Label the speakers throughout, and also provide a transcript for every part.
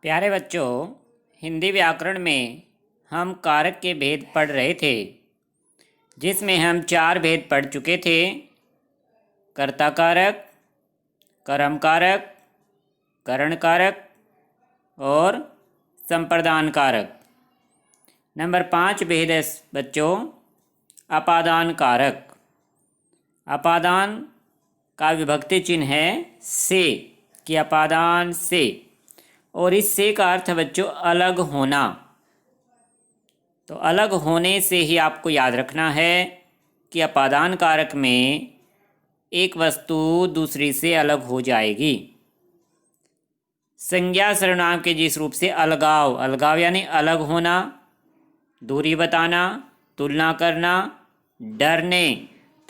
Speaker 1: प्यारे बच्चों, हिंदी व्याकरण में हम कारक के भेद पढ़ रहे थे, जिसमें हम 4 भेद पढ़ चुके थे। कर्ता कारक, कर्म कारक, करण कारक और संप्रदान कारक। नंबर 5 भेद है बच्चों, अपादान कारक। अपादान का विभक्ति चिन्ह है से, कि अपादान से, और इस से का अर्थ बच्चों अलग होना। तो अलग होने से ही आपको याद रखना है कि अपादान कारक में एक वस्तु दूसरी से अलग हो जाएगी। संज्ञा सर्वनाम के जिस रूप से अलगाव, अलगाव यानी अलग होना, दूरी बताना, तुलना करना, डरने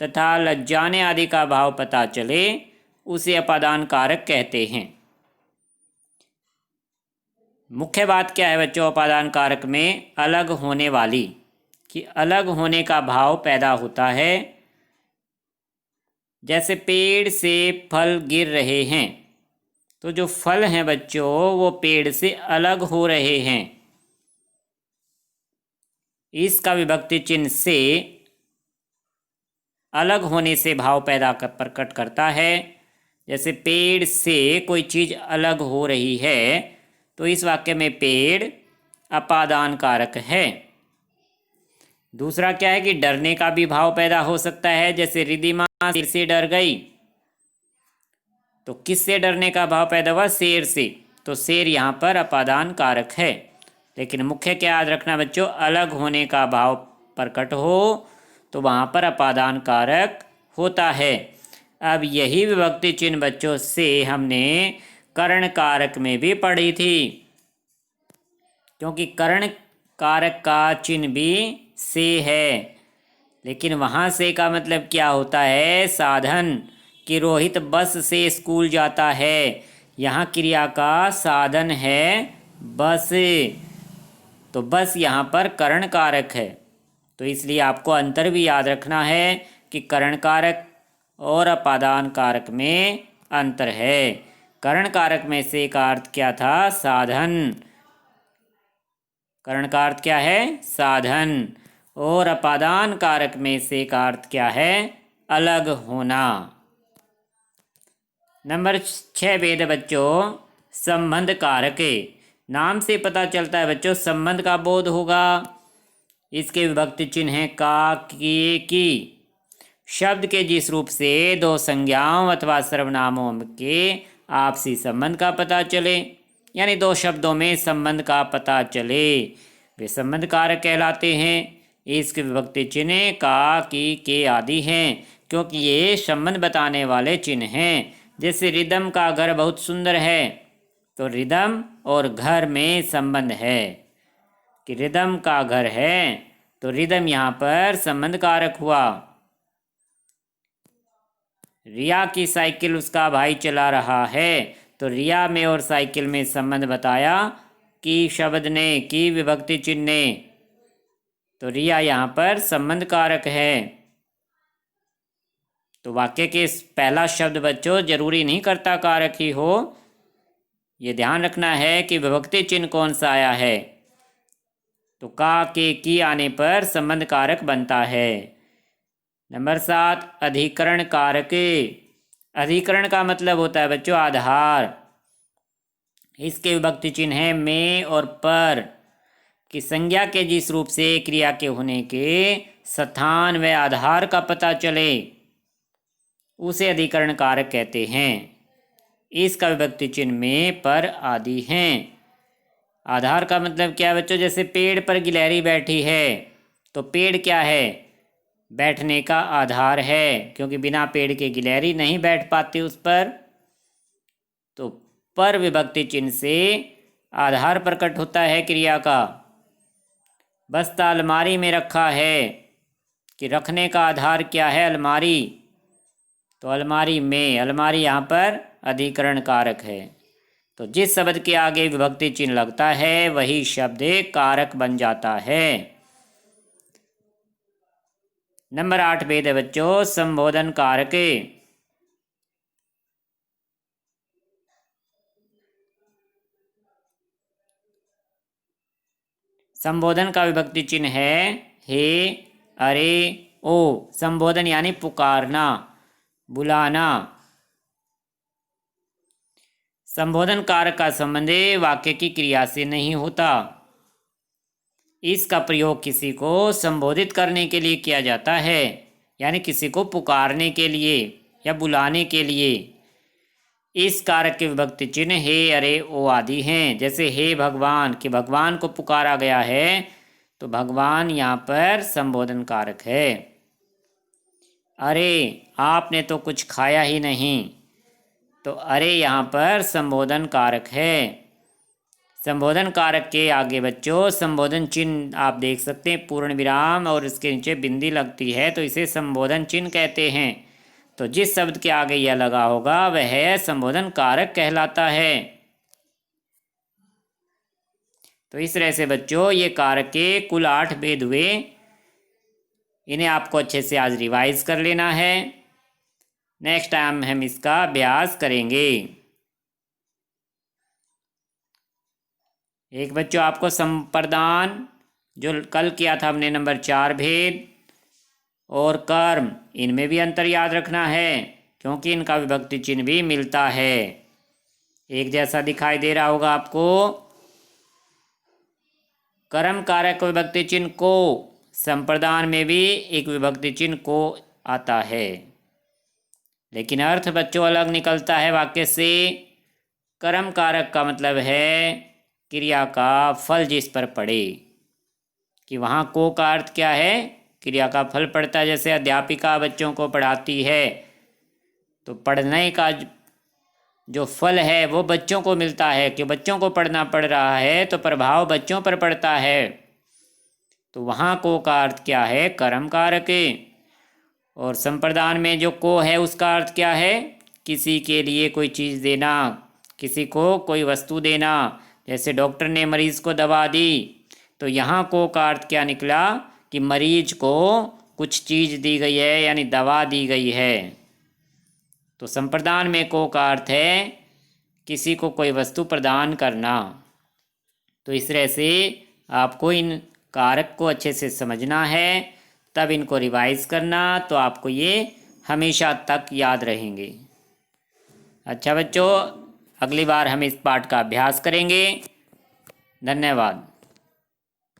Speaker 1: तथा लज्जाने आदि का भाव पता चले, उसे अपादान कारक कहते हैं। मुख्य बात क्या है बच्चों अपादान कारक में? अलग होने वाली, कि अलग होने का भाव पैदा होता है। जैसे पेड़ से फल गिर रहे हैं, तो जो फल हैं बच्चों वो पेड़ से अलग हो रहे हैं। इसका विभक्ति चिन्ह से अलग होने से भाव पैदा कर प्रकट करता है। जैसे पेड़ से कोई चीज़ अलग हो रही है, तो इस वाक्य में पेड़ अपादान कारक है। दूसरा क्या है कि डरने का भी भाव पैदा हो सकता है। जैसे रिद्धिमा शेर से डर गई, तो किससे डरने का भाव पैदा हुआ? शेर से। तो शेर यहाँ पर अपादान कारक है। लेकिन मुख्य क्या याद रखना बच्चों, अलग होने का भाव प्रकट हो तो वहाँ पर अपादान कारक होता है। अब यही विभक्ति चिन्ह बच्चों से हमने करण कारक में भी पढ़ी थी, क्योंकि करण कारक का चिन्ह भी से है। लेकिन वहाँ से का मतलब क्या होता है? साधन, कि रोहित बस से स्कूल जाता है। यहाँ क्रिया का साधन है बस, तो बस यहाँ पर करण कारक है। तो इसलिए आपको अंतर भी याद रखना है कि करण कारक और अपादान कारक में अंतर है। करण कारक में से का अर्थ क्या था? साधन। करण का अर्थ क्या है? साधन। और अपादान कारक में से का अर्थ क्या है? अलग होना। नंबर 6 भेद बच्चों संबंध कारक। नाम से पता चलता है बच्चों संबंध का बोध होगा। इसके विभक्ति चिन्ह है का, की। शब्द के जिस रूप से दो संज्ञाओं अथवा सर्वनामों के आपसी संबंध का पता चले, यानी दो शब्दों में संबंध का पता चले, वे संबंध कारक कहलाते हैं। इसके विभक्ति चिन्ह का, की, के आदि हैं, क्योंकि ये संबंध बताने वाले चिन्ह हैं। जैसे रिदम का घर बहुत सुंदर है, तो रिदम और घर में संबंध है, कि रिदम का घर है, तो रिदम यहाँ पर संबंध कारक हुआ। रिया की साइकिल उसका भाई चला रहा है, तो रिया में और साइकिल में संबंध बताया कि शब्द ने, की विभक्ति चिन्ह ने, तो रिया यहाँ पर संबंध कारक है। तो वाक्य के पहला शब्द बच्चों जरूरी नहीं कर्ता कारक ही हो, ये ध्यान रखना है कि विभक्ति चिन्ह कौन सा आया है। तो का, के, की आने पर संबंध कारक बनता है। नंबर 7 अधिकरण कारक। अधिकरण का मतलब होता है बच्चों आधार। इसके विभक्ति चिन्ह है में और पर, कि संज्ञा के जिस रूप से क्रिया के होने के स्थान व आधार का पता चले, उसे अधिकरण कारक कहते हैं। इसका विभक्ति चिन्ह में, पर आदि हैं। आधार का मतलब क्या है बच्चों? जैसे पेड़ पर गिलहरी बैठी है, तो पेड़ क्या है? बैठने का आधार है, क्योंकि बिना पेड़ के गिलहरी नहीं बैठ पाती उस पर। तो पर विभक्ति चिन्ह से आधार प्रकट होता है क्रिया का। बस्ता अलमारी में रखा है, कि रखने का आधार क्या है? अलमारी, तो अलमारी में, अलमारी यहाँ पर अधिकरण कारक है। तो जिस शब्द के आगे विभक्ति चिन्ह लगता है वही शब्द कारक बन जाता है। नंबर 8 भेद है बच्चों संबोधन कारक। संबोधन का विभक्ति चिन्ह है हे, अरे, ओ। संबोधन यानी पुकारना, बुलाना। संबोधन कारक का संबंध वाक्य की क्रिया से नहीं होता। इसका प्रयोग किसी को संबोधित करने के लिए किया जाता है, यानी किसी को पुकारने के लिए या बुलाने के लिए। इस कारक के विभक्ति चिन्ह हे, अरे, ओ आदि हैं। जैसे हे भगवान, कि भगवान को पुकारा गया है, तो भगवान यहाँ पर संबोधन कारक है। अरे, आपने तो कुछ खाया ही नहीं, तो अरे यहाँ पर संबोधन कारक है। संबोधन कारक के आगे बच्चों संबोधन चिन्ह आप देख सकते हैं, पूर्ण विराम और इसके नीचे बिंदी लगती है, तो इसे संबोधन चिन्ह कहते हैं। तो जिस शब्द के आगे यह लगा होगा वह संबोधन कारक कहलाता है। तो इस तरह से बच्चों ये कारक के कुल 8 भेद हुए। इन्हें आपको अच्छे से आज रिवाइज कर लेना है। नेक्स्ट टाइम हम इसका अभ्यास करेंगे। एक बच्चों आपको संप्रदान जो कल किया था हमने नंबर 4 भेद और कर्म, इनमें भी अंतर याद रखना है, क्योंकि इनका विभक्ति चिन्ह भी मिलता है। एक जैसा दिखाई दे रहा होगा आपको। कर्म कारक विभक्ति चिन्ह को, संप्रदान में भी एक विभक्ति चिन्ह को आता है, लेकिन अर्थ बच्चों अलग निकलता है वाक्य से। कर्म कारक का मतलब है क्रिया का फल जिस पर पड़े, कि वहाँ को का अर्थ क्या है, क्रिया का फल पड़ता है। जैसे अध्यापिका बच्चों को पढ़ाती है, तो पढ़ने का जो फल है वो बच्चों को मिलता है, कि बच्चों को पढ़ना पड़ रहा है तो प्रभाव बच्चों पर पड़ता है। तो वहाँ को का अर्थ क्या है, कर्म कारक। और संप्रदान में जो को है उसका अर्थ क्या है, किसी के लिए कोई चीज़ देना, किसी को कोई वस्तु देना। जैसे डॉक्टर ने मरीज को दवा दी, तो यहाँ को का अर्थ क्या निकला कि मरीज को कुछ चीज़ दी गई है, यानी दवा दी गई है। तो संप्रदान में को का अर्थ है किसी को कोई वस्तु प्रदान करना। तो इस तरह से आपको इन कारक को अच्छे से समझना है, तब इनको रिवाइज करना, तो आपको ये हमेशा तक याद रहेंगे। अच्छा बच्चों, अगली बार हम इस पाठ का अभ्यास करेंगे। धन्यवाद।